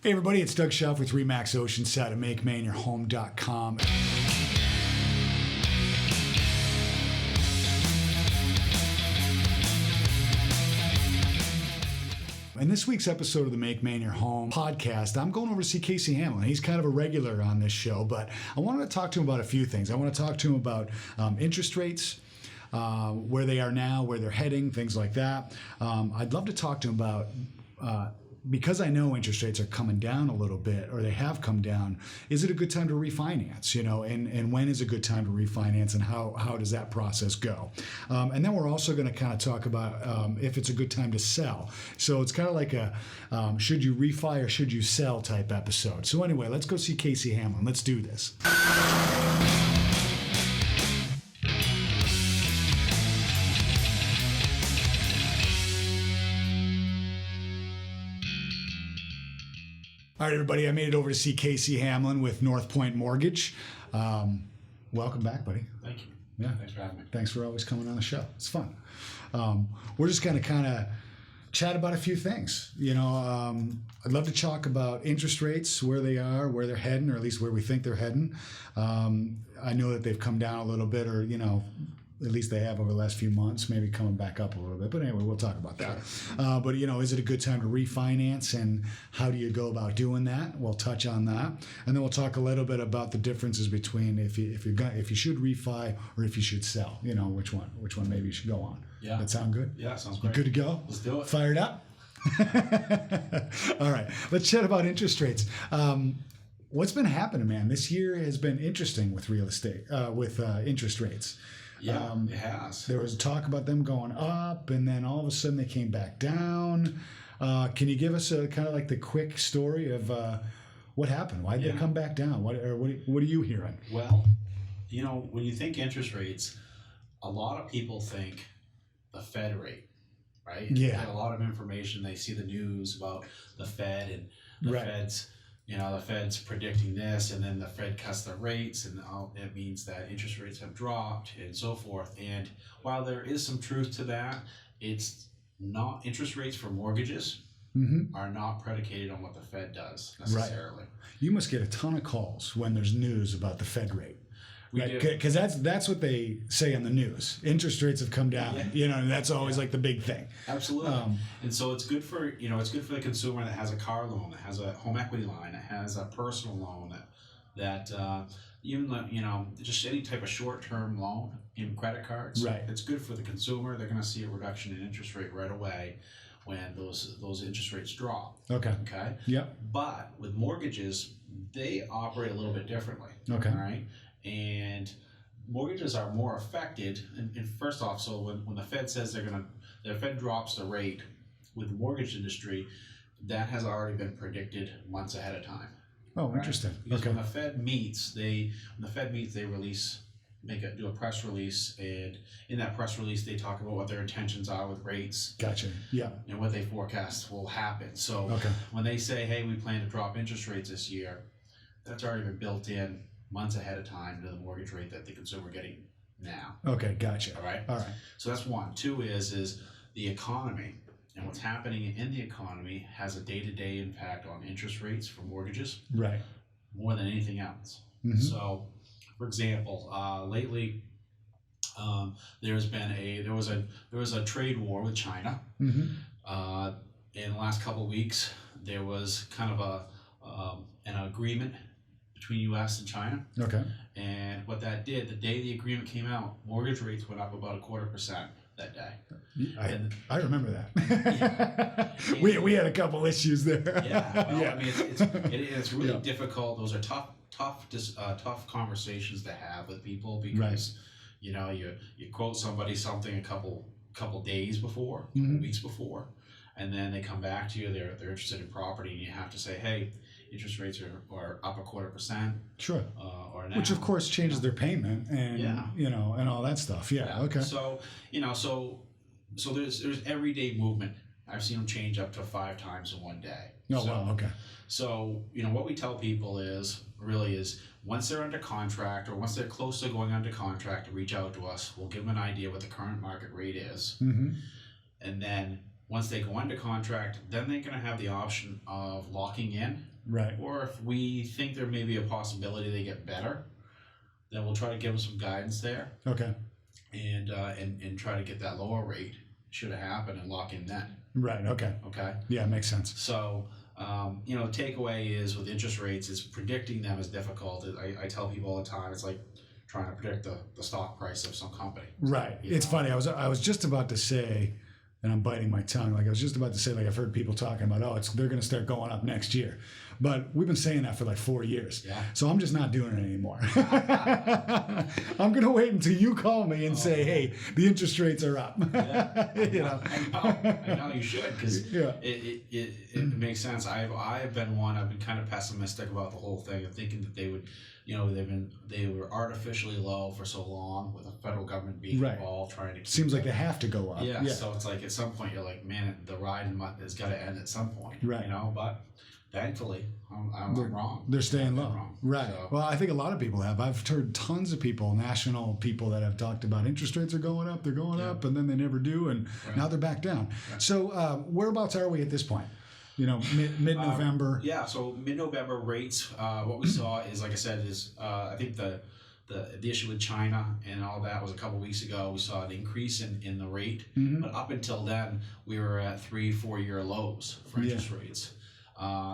Hey everybody, it's Doug Schauf with Remax Oceanside at MakeMaineYourHome.com. In this week's episode of the Make Maine Your Home podcast, I'm going over to see Casey Hamlin. He's kind of a regular on this show, but I wanted to talk to him about a few things. I want to talk to him about interest rates, where they are now, where they're heading, things like that. I'd love to talk to him about, because I know interest rates are coming down a little bit, or they have come down, is it a good time to refinance, and when is a good time to refinance, and how does that process go? And then we're also going to kind of talk about if it's a good time to sell. So it's kind of like a should you refi or should you sell type episode. So anyway, let's go see Casey Hamlin. Let's do this. All right, everybody, I made it over to see Casey Hamlin with NorthPoint Mortgage. Welcome back, buddy. Thank you. Yeah. Thanks for having me. Thanks for always coming on the show. It's fun. We're just going to kind of chat about a few things. I'd love to talk about interest rates, where they are, where they're heading, or at least where we think they're heading. I know that they've come down a little bit, or, at least they have over the last few months, maybe coming back up a little bit. But anyway, we'll talk about that. Sure. But is it a good time to refinance, and how do you go about doing that? We'll touch on that, and then we'll talk a little bit about the differences between if you should refi or if you should sell. Which one maybe you should go on. Yeah. That sound good? Yeah, sounds great. Good to go? Let's do it. Fired up? All right. Let's chat about interest rates. What's been happening, man? This year has been interesting with real estate, with interest rates. Yeah, it has. There was talk about them going up, and then all of a sudden they came back down. Can you give us a kind of like the quick story of what happened? Why did they come back down? What are you hearing? Well, when you think interest rates, a lot of people think the Fed rate, right? Yeah. They get a lot of information. They see the news about the Fed and the Right. Fed's. The Fed's predicting this, and then the Fed cuts their rates, and it means that interest rates have dropped and so forth. And while there is some truth to that, it's not interest rates for mortgages are not predicated on what the Fed does necessarily. Right. You must get a ton of calls when there's news about the Fed rate. We right? do. Because that's what they say on the news. Interest rates have come down. And that's always like the big thing. Absolutely. And so it's good for the consumer that has a car loan, that has a home equity line, that has a personal loan, that even just any type of short-term loan, even credit cards. Right. It's good for the consumer. They're going to see a reduction in interest rate right away when those interest rates drop. Okay. Okay. Yep. But with mortgages, they operate a little bit differently. Okay. All right. And mortgages are more affected. And first off, so when the Fed says the Fed drops the rate with the mortgage industry, that has already been predicted months ahead of time. Oh, interesting. Right? Because okay. when the Fed meets, they do a press release, and in that press release they talk about what their intentions are with rates. Gotcha. Yeah. And what they forecast will happen. So when they say, hey, we plan to drop interest rates this year, that's already been built in months ahead of time to the mortgage rate that the consumer getting now. Okay, gotcha. All right. So that's one. Two is the economy, and what's happening in the economy has a day-to-day impact on interest rates for mortgages. Right. More than anything else. Mm-hmm. So, for example, lately there was a trade war with China. Mm-hmm. In the last couple of weeks, there was kind of an agreement between U.S. and China. Okay. And what that did, the day the agreement came out, mortgage rates went up about 0.25% that day. I remember that. We had a couple issues there. Yeah. Well, I mean, it's really difficult. Those are tough conversations to have with people because you quote somebody something a couple days before, weeks before, and then they come back to you. They're interested in property, and you have to say, hey, interest rates are up 0.25%. Sure. Or now. Which of course changes their payment and and all that stuff. Yeah. Okay. So so there's everyday movement. I've seen them change up to 5 times in one day. Oh, wow. Okay. So what we tell people is once they're under contract or once they're close to going under contract, to reach out to us. We'll give them an idea what the current market rate is, and then once they go under contract, then they're going to have the option of locking in. Right. Or if we think there may be a possibility they get better, then we'll try to give them some guidance there. Okay. And try to get that lower rate should it happen and lock in then. Right. Okay. Okay. Yeah, makes sense. So, the takeaway is with interest rates is predicting them is difficult. I tell people all the time, it's like trying to predict the stock price of some company. Right. It's funny. I was just about to say, and I'm biting my tongue. Like I was just about to say, like I've heard people talking about, they're going to start going up next year, but we've been saying that for like 4 years. Yeah. So I'm just not doing it anymore. I'm going to wait until you call me and say, hey, the interest rates are up. Yeah. I know you should, because Yeah. it makes sense. I've been kind of pessimistic about the whole thing and thinking that they would. They were artificially low for so long with the federal government being Right. involved, trying to keep Seems like them. they have to go up. Yeah, so it's like at some point you're like, man, the ride has got to end at some point. Right. But thankfully, I'm wrong. They're staying I've been low. wrong. Right. So, Well, I think a lot of people have. I've heard tons of people, national people, that have talked about interest rates are going up, they're going up, and then they never do, and now they're back down. Right. So whereabouts are we at this point? Mid-November. So mid-November rates. What we saw is, like I said, I think the issue with China and all that was a couple weeks ago. We saw an increase in the rate, but up until then, we were at 3-4 year lows for interest rates.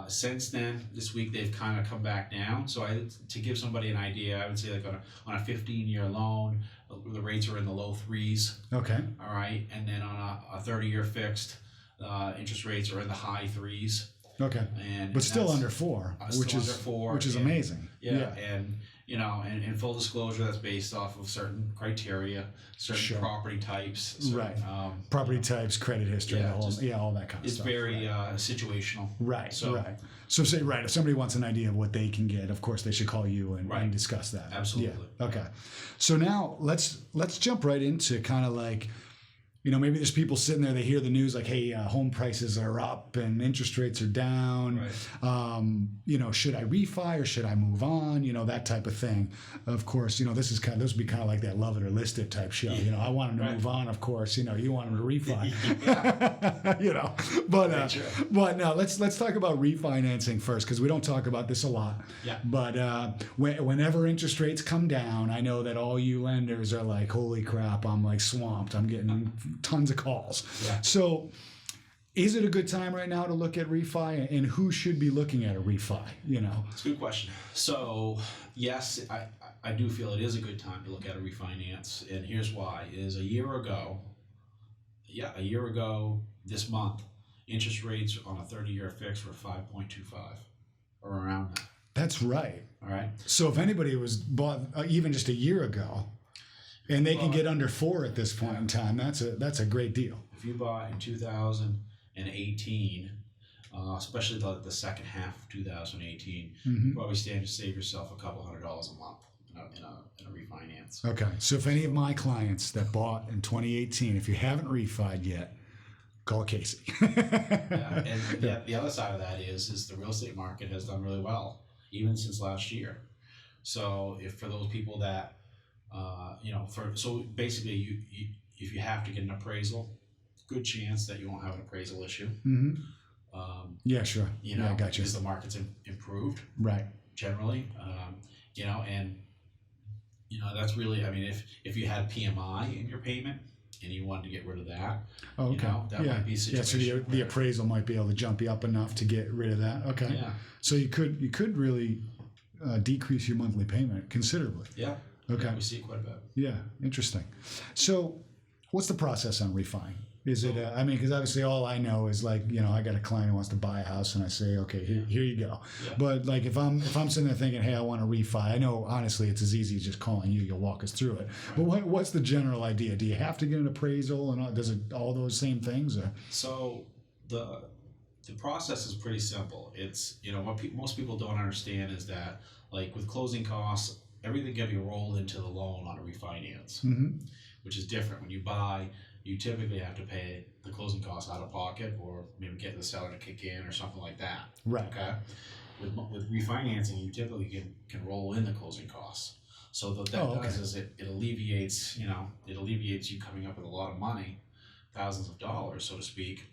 Since then, this week they've kind of come back down. So to give somebody an idea, I would say like on a 15-year loan, the rates are in the low 3s. Okay. All right, and then on a 30-year fixed, interest rates are in the high 3s. Okay. But still under 4, which is amazing. Yeah. And in full disclosure, that's based off of certain criteria, certain property types, certain, property types, credit history, all that kind of it's stuff. It's very situational. Right. So if somebody wants an idea of what they can get, of course they should call you and discuss that. Absolutely. Yeah. Okay. So now let's jump right into kind of like, maybe there's people sitting there, they hear the news like, hey, home prices are up and interest rates are down. Right. Should I refi or should I move on? That type of thing. Of course, this would be kind of like that love it or list it type show. I want them to move on, of course. You want them to refi. But now let's talk about refinancing first, because we don't talk about this a lot. Yeah. But whenever interest rates come down, I know that all you lenders are like, holy crap, I'm like swamped. I'm getting tons of calls. Yeah. So is it a good time right now to look at refi, and who should be looking at a refi? It's a good question. So yes, I do feel it is a good time to look at a refinance, and here's why. Is a year ago this month, interest rates on a 30-year fix were 5.25 or around that. That's right. All right. So if anybody was bought even just a year ago, and they can get under 4 at this point in time, that's a great deal. If you bought in 2018, especially the second half of 2018, you probably stand to save yourself a couple $100 a month in a refinance. Okay, so if any of my clients that bought in 2018, if you haven't refied yet, call Casey. The other side of that is the real estate market has done really well, even since last year. So if for those people that basically if you have to get an appraisal, good chance that you won't have an appraisal issue. Yeah, sure. I got you. Because the market's improved. Right. Generally, and that's really, if you had PMI in your payment and you wanted to get rid of that, that might be a situation. Yeah, so the appraisal might be able to jump you up enough to get rid of that. Okay. Yeah. So you could really decrease your monthly payment considerably. Yeah. Okay. Yeah, we see it quite a bit. Yeah, interesting. So what's the process on refining? Is it, because obviously all I know is like, I got a client who wants to buy a house and I say, okay, here you go. Yeah. But like if I'm sitting there thinking, hey, I want to refi, I know honestly it's as easy as just calling you. You'll walk us through it. Right. But what's the general idea? Do you have to get an appraisal and does it all those same things? Or? So the process is pretty simple. It's, what most people don't understand is that like with closing costs, everything can be rolled into the loan on a refinance, which is different. When you buy, you typically have to pay the closing costs out of pocket, or maybe get the seller to kick in or something like that. Right. Okay. With refinancing, you typically can roll in the closing costs. So what that does is it alleviates you coming up with a lot of money, thousands of dollars, so to speak,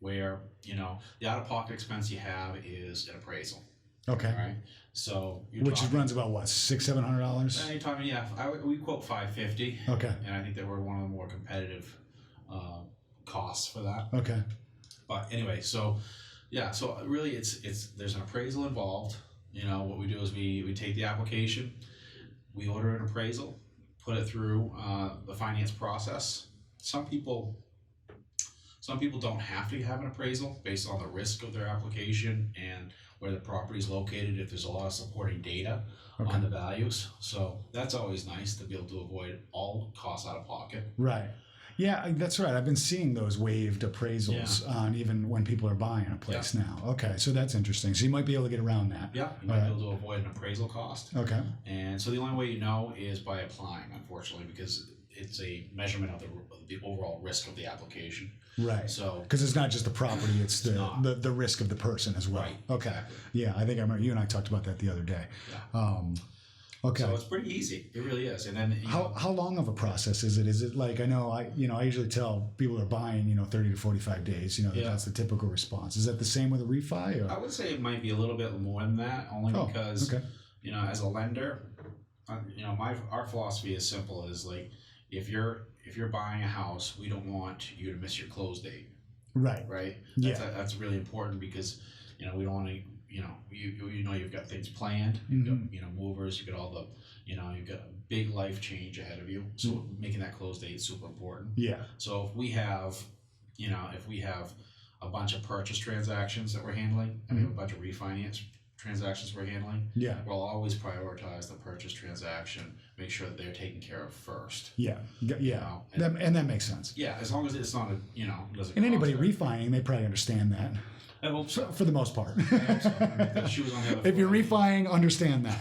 where, the out-of-pocket expense you have is an appraisal. Okay. All right. So which runs about what, $600-700? You're talking, yeah. We quote $550. Okay. And I think that we're one of the more competitive costs for that. Okay. But anyway, so yeah, so really, it's there's an appraisal involved. What we do is we take the application, we order an appraisal, put it through the finance process. Some people don't have to have an appraisal based on the risk of their application and where the property is located, if there's a lot of supporting data on the values. So that's always nice to be able to avoid all costs out of pocket. Right. Yeah, that's right. I've been seeing those waived appraisals on even when people are buying a place now. Okay, so that's interesting. So you might be able to get around that. Yeah, you might be able to avoid an appraisal cost. Okay. And so the only way you know is by applying, unfortunately, because it's a measurement of the overall risk of the application. Right. So because it's not just the property; it's the risk of the person as well. Right. Okay. Exactly. Yeah, I think I remember you and I talked about that the other day. Yeah. Okay. So it's pretty easy. It really is. And then how long of a process is it? Is it like, I know I usually tell people are buying 30 to 45 days. That's the typical response. Is that the same with a refi? Or? I would say it might be a little bit more than that, only because as a lender, our philosophy is simple: is like if you're buying a house, we don't want you to miss your close date. Right. Right. That's really important because we don't want to. You've got things planned. You've got movers. You've got all the you've got a big life change ahead of you. So making that close date is super important. Yeah. So if we have a bunch of purchase transactions that we're handling, and we have a bunch of refinance transactions we're handling, we'll always prioritize the purchase transaction, make sure that they're taken care of first. Yeah. And that makes sense. Yeah, as long as it's not doesn't. And anybody refining, they probably understand that. I hope so. For the most part. I hope so. The shoes on the other if you're refining, understand that.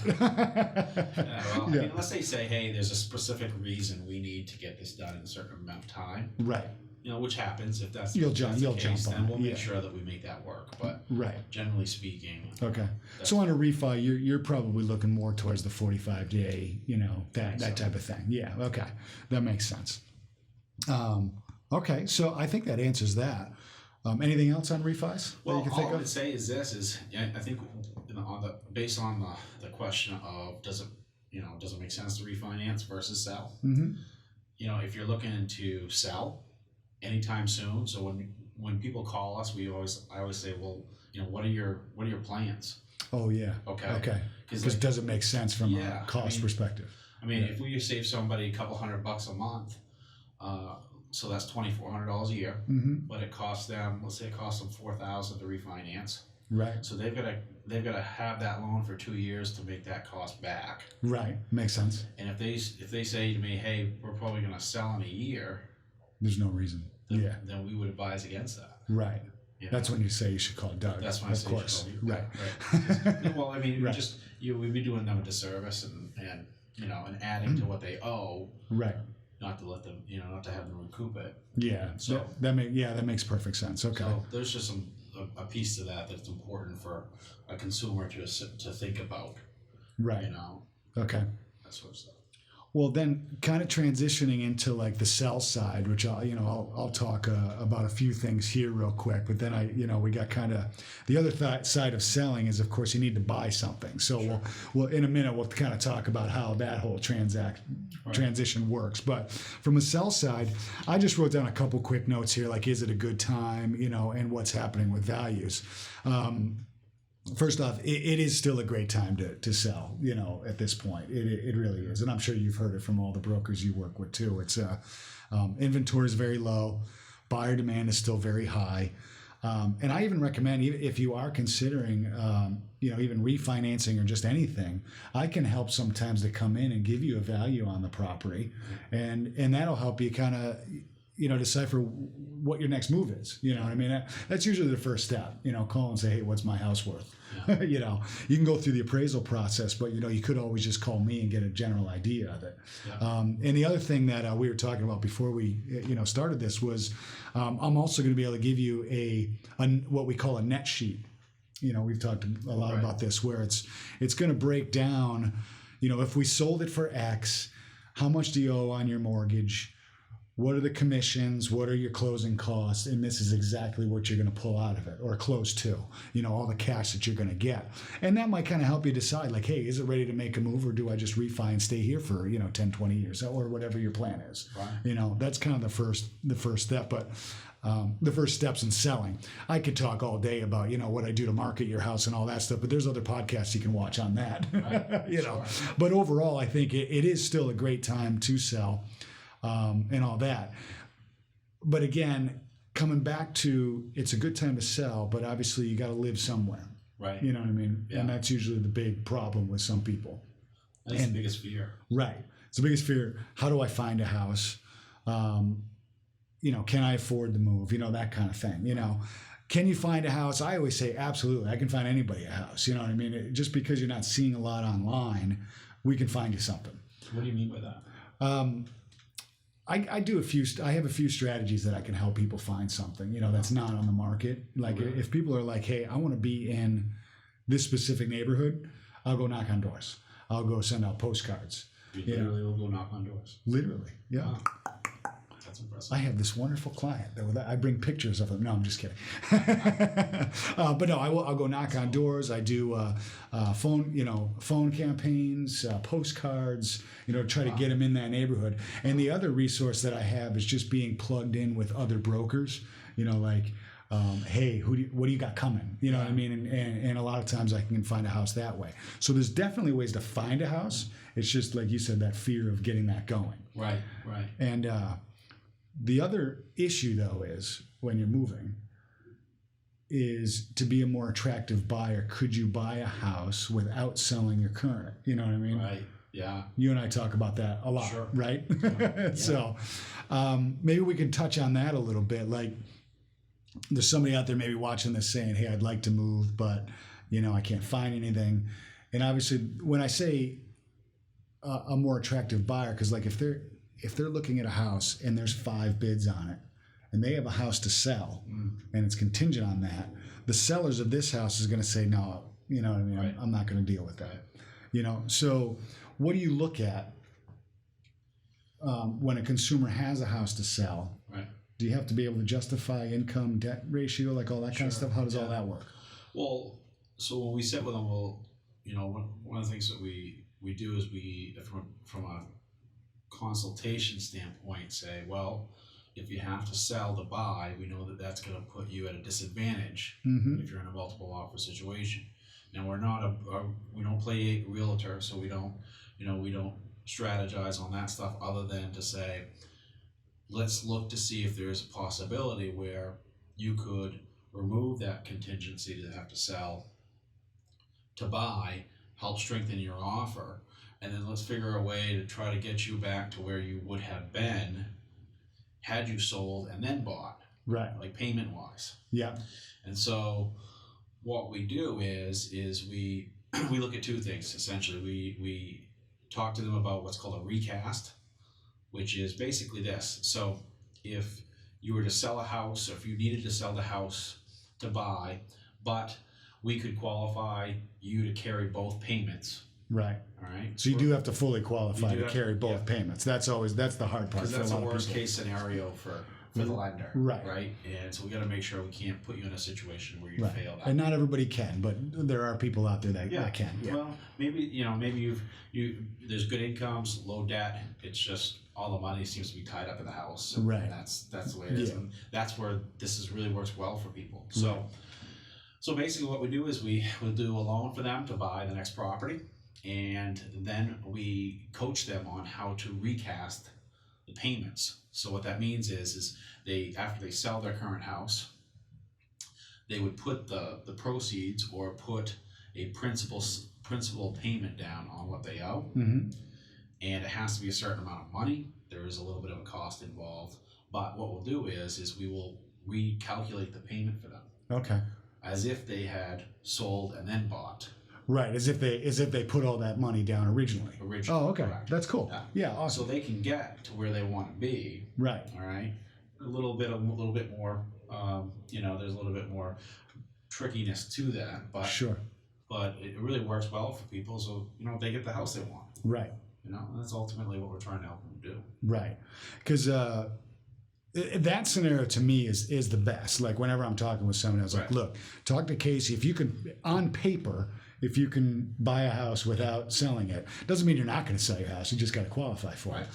I mean, unless they say, hey, there's a specific reason we need to get this done in a certain amount of time. Right. Which happens if that's you'll jump then we'll make sure that we make that work. But generally speaking. Okay. So on a refi, you're probably looking more towards the 45-day, that type of thing. Yeah. Okay. That makes sense. Okay. So I think that answers that. Anything else on refis? Well, that you can think all I would say is this: I think based on the question of does it make sense to refinance versus sell? Mm-hmm. If you're looking to sell anytime soon, so when people call us, I always say, well, what are your plans? Oh yeah. Okay. Because does it make sense from a cost perspective? I mean, if we save somebody a couple $100 a month. So that's $2,400 a year, but it costs them. Let's say it costs them $4,000 to refinance. Right. So they've got to have that loan for 2 years to make that cost back. Right. Makes sense. And if they say to me, hey, we're probably going to sell in a year, there's no reason. Then we would advise against that. Right. That's when you say you should call Doug. That's when I say you should call you. Right. Well, I mean, we'd be doing them a disservice and adding to what they owe. Right. Not to let them, not to have them recoup it. Yeah. So that makes perfect sense. Okay. So there's just a piece to that's important for a consumer to think about. Right. Okay. That sort of stuff. Well, then, kind of transitioning into like the sell side, which I'll talk about a few things here real quick. But then we got kind of the other side of selling is, of course, you need to buy something. So we'll in a minute we'll kind of talk about how that whole transition works. But from a sell side, I just wrote down a couple quick notes here, like is it a good time, and what's happening with values. First off, it is still a great time to sell, at this point. It really is. And I'm sure you've heard it from all the brokers you work with too. It's inventory is very low. Buyer demand is still very high. And I even recommend, if you are considering, even refinancing or just anything, I can help sometimes to come in and give you a value on the property. And that'll help you kind of, decipher what your next move is. You know what I mean? That's usually the first step, call and say, hey, what's my house worth? Yeah. You can go through the appraisal process, but, you could always just call me and get a general idea of it. Yeah. And the other thing that we were talking about before we, started this was I'm also going to be able to give you a what we call a net sheet. We've talked a lot about this, where it's going to break down, if we sold it for X, how much do you owe on your mortgage? what are the commissions, what are your closing costs, and this is exactly what you're going to pull out of it, or close to, all the cash that you're going to get. And that might kind of help you decide, like, hey, is it ready to make a move, or do I just refi and stay here for 10, 20 years, or whatever your plan is. Right. That's kind of the first step. But the first steps in selling, I could talk all day about what I do to market your house and all that stuff, but there's other podcasts you can watch on that. Right. Sure. But overall, I think it is still a great time to sell. And all that. But again, coming back to, it's a good time to sell, but obviously you got to live somewhere. Right. You know what I mean? Yeah. And that's usually the big problem with some people. That's the biggest fear. Right. It's the biggest fear. How do I find a house? Can I afford the move? That kind of thing. Can you find a house? I always say, absolutely. I can find anybody a house. You know what I mean? Just because you're not seeing a lot online, we can find you something. What do you mean by that? I have a few strategies that I can help people find something, that's not on the market. Like if people are like, hey, I want to be in this specific neighborhood, I'll go knock on doors. I'll go send out postcards. You literally will go knock on doors? Literally, yeah. Wow. That's impressive. I have this wonderful client that I bring pictures of them. No, I'm just kidding. But no, I'll go knock on doors. I do phone campaigns, postcards, try to get them in that neighborhood. And the other resource that I have is just being plugged in with other brokers. Hey, what do you got coming? You know what I mean? And a lot of times I can find a house that way. So there's definitely ways to find a house. It's just like you said, that fear of getting that going. Right. And the other issue, though, is when you're moving, is to be a more attractive buyer, could you buy a house without selling your current? You know what I mean? Right. Yeah. You and I talk about that a lot, sure. Right? Yeah. So maybe we can touch on that a little bit. Like, there's somebody out there maybe watching this saying, hey, I'd like to move, but, I can't find anything. And obviously, when I say a more attractive buyer, because like if they're looking at a house and there's 5 bids on it and they have a house to sell and it's contingent on that, the sellers of this house is going to say, no, you know what I mean? Right. I'm not going to deal with that. So what do you look at when a consumer has a house to sell? Right. Do you have to be able to justify income debt ratio, like all that kind of stuff? How does all that work? Well, so when we sit with them, one of the things that we do is we, from a consultation standpoint, say, well, if you have to sell to buy, we know that that's going to put you at a disadvantage if you're in a multiple offer situation. Now we don't play realtor, so we don't strategize on that stuff other than to say, let's look to see if there's a possibility where you could remove that contingency to have to sell to buy, help strengthen your offer, and then let's figure a way to try to get you back to where you would have been had you sold and then bought, right? Like payment wise. Yeah. And so what we do is we look at 2 things essentially. We talk to them about what's called a recast, which is basically this. So if you were to sell a house, or if you needed to sell the house to buy, but we could qualify you to carry both payments. Right. All right. So you do have to fully qualify to carry both payments. That's the hard part. Because that's a worst case scenario for the lender. Right. Right. And so we got to make sure we can't put you in a situation where you fail that. And not everybody can, but there are people out there that can. Yeah. Well, maybe there's good incomes, low debt. It's just all the money seems to be tied up in the house. And right. That's the way it is, and that's where this really works well for people. So. Right. So basically what we do is we'll do a loan for them to buy the next property, and then we coach them on how to recast the payments. So what that means is they, after they sell their current house, they would put the proceeds or put a principal payment down on what they owe. And it has to be a certain amount of money. There is a little bit of a cost involved, but what we'll do is we will recalculate the payment for them. Okay. As if they had sold and then bought. Right, as if they put all that money down originally. Oh, okay. Correct. That's cool. Yeah, awesome. So they can get to where they want to be. Right. All right. A little bit more. There's a little bit more trickiness to that, but sure. But it really works well for people. So they get the house they want. Right. You know, and that's ultimately what we're trying to help them do. Right. Because that scenario to me is the best. Like whenever I'm talking with someone, I was like, look, talk to Casey. If you can, on paper, if you can buy a house without selling it, doesn't mean you're not going to sell your house. You just got to qualify for it.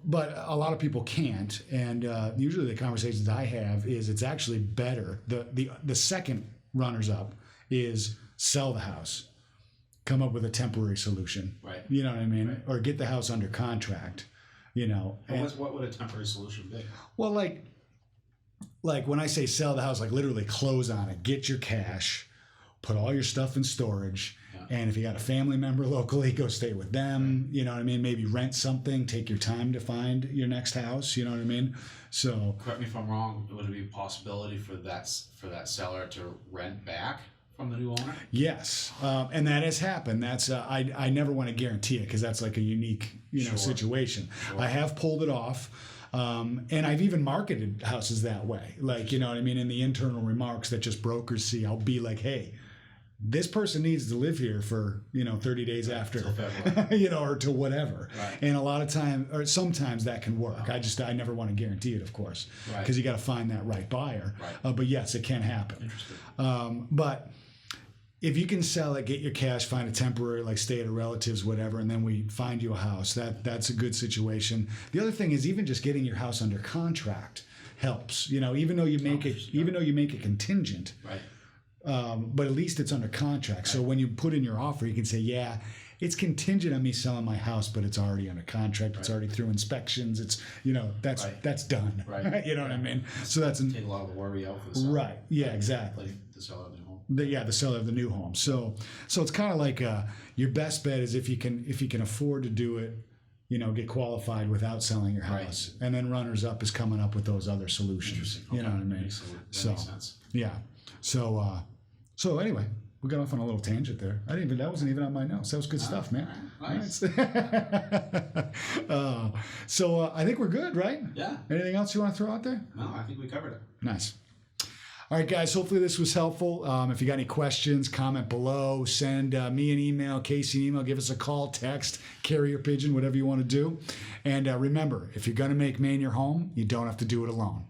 But a lot of people can't. And usually the conversations I have is it's actually better. The second runners up is sell the house, come up with a temporary solution. Right. You know what I mean? Or get the house under contract. You know, what would a temporary solution be? Well, like when I say sell the house, like literally close on it, get your cash, put all your stuff in storage, and if you got a family member locally, go stay with them. You know what I mean? Maybe rent something, take your time to find your next house. You know what I mean? So correct me if I'm wrong. Would it be a possibility for that seller to rent back from the new owner? Yes, and that has happened. That's I never want to guarantee it because that's like a unique situation. Sure. I have pulled it off, and I've even marketed houses that way. Like you know what I mean. In the internal remarks that just brokers see, I'll be like, hey, this person needs to live here for 30 days after, or to whatever. Right. And a lot of time, or sometimes that can work. Wow. I never want to guarantee it, of course, because you got to find that right buyer. Right. But yes, it can happen. Interesting. But if you can sell it, get your cash, find a temporary, like stay at a relative's, whatever, and then we find you a house, that's a good situation. The other thing is even just getting your house under contract helps. Even though you make it contingent, right? But at least it's under contract. Right. So when you put in your offer, you can say, yeah, it's contingent on me selling my house, but it's already under contract. Right. It's already through inspections. It's that's done. Right. You know what I mean? So that's take a lot of the worry out for the seller. Right. Yeah. Exactly. Like the seller of the new home. The seller of the new home. So it's kind of like your best bet is if you can afford to do it, get qualified without selling your house, right. And then runners up is coming up with those other solutions. You know what I mean? Makes sense. Yeah. So anyway, we got off on a little tangent there. That wasn't even on my notes. That was good stuff, man. Nice. So I think we're good, right? Yeah. Anything else you want to throw out there? No, I think we covered it. Nice. All right, guys, hopefully this was helpful. If you got any questions, comment below. Send me an email, Casey an email. Give us a call, text, carrier pigeon, whatever you want to do. And remember, if you're going to make Maine your home, you don't have to do it alone.